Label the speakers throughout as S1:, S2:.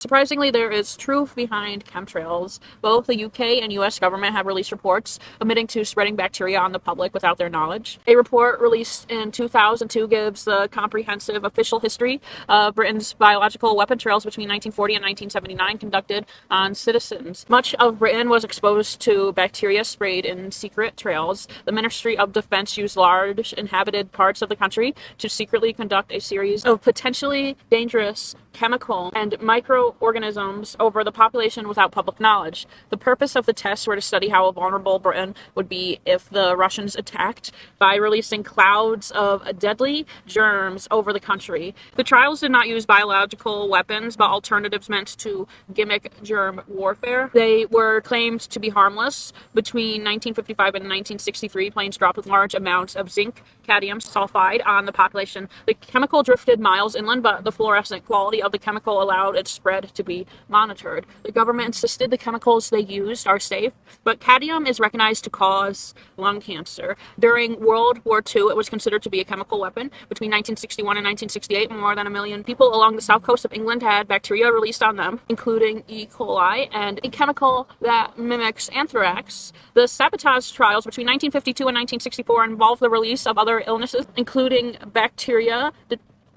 S1: Surprisingly, there is truth behind chemtrails. Both the UK and US government have released reports admitting to spreading bacteria on the public without their knowledge. A report released in 2002 gives the comprehensive official history of Britain's biological weapon trials between 1940 and 1979 conducted on citizens. Much of Britain was exposed to bacteria sprayed in secret trails. The Ministry of Defense used large inhabited parts of the country to secretly conduct a series of potentially dangerous chemical and microorganisms over the population without public knowledge. The purpose of the tests were to study how vulnerable Britain would be if the Russians attacked by releasing clouds of deadly germs over the country. The trials did not use biological weapons, but alternatives meant to gimmick germ warfare. They were claimed to be harmless. Between 1955 and 1963, planes dropped large amounts of zinc, cadmium sulfide on the population. The chemical drifted miles inland, but the fluorescent quality of the chemical allowed its spread to be monitored. The government insisted the chemicals they used are safe, but cadmium is recognized to cause lung cancer. During World War II, it was considered to be a chemical weapon. Between 1961 and 1968, more than 1 million people along the south coast of England had bacteria released on them, including E. coli and a chemical that mimics anthrax. The sabotage trials between 1952 and 1964 involved the release of other illnesses, including bacteria,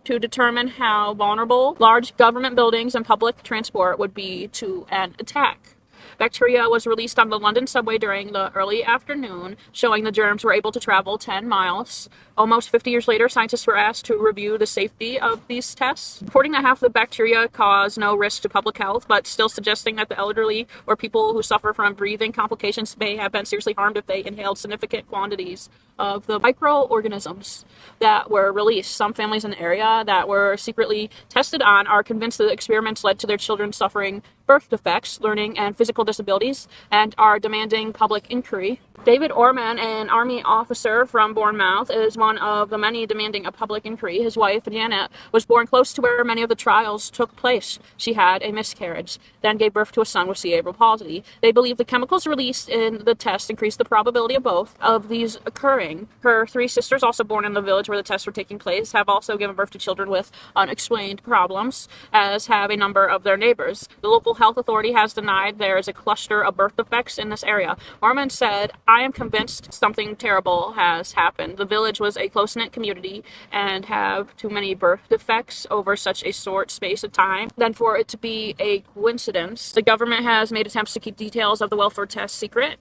S1: to determine how vulnerable large government buildings and public transport would be to an attack. Bacteria was released on the London subway during the early afternoon, showing the germs were able to travel 10 miles. Almost 50 years later, scientists were asked to review the safety of these tests, reporting that half the bacteria cause no risk to public health, but still suggesting that the elderly or people who suffer from breathing complications may have been seriously harmed if they inhaled significant quantities of the microorganisms that were released. Some families in the area that were secretly tested on are convinced that the experiments led to their children suffering birth defects, learning, and physical disabilities, and are demanding public inquiry. David Orman, an Army officer from Bournemouth, is one of the many demanding a public inquiry. His wife, Janet, was born close to where many of the trials took place. She had a miscarriage, then gave birth to a son with cerebral palsy. They believe the chemicals released in the test increased the probability of both of these occurring. Her 3 sisters, also born in the village where the tests were taking place, have also given birth to children with unexplained problems, as have a number of their neighbors. The local health authority has denied there is a cluster of birth defects in this area. Orman said, "I am convinced something terrible has happened. The village was a close-knit community and have too many birth defects over such a short space of time than for it to be a coincidence." The government has made attempts to keep details of the welfare test secret.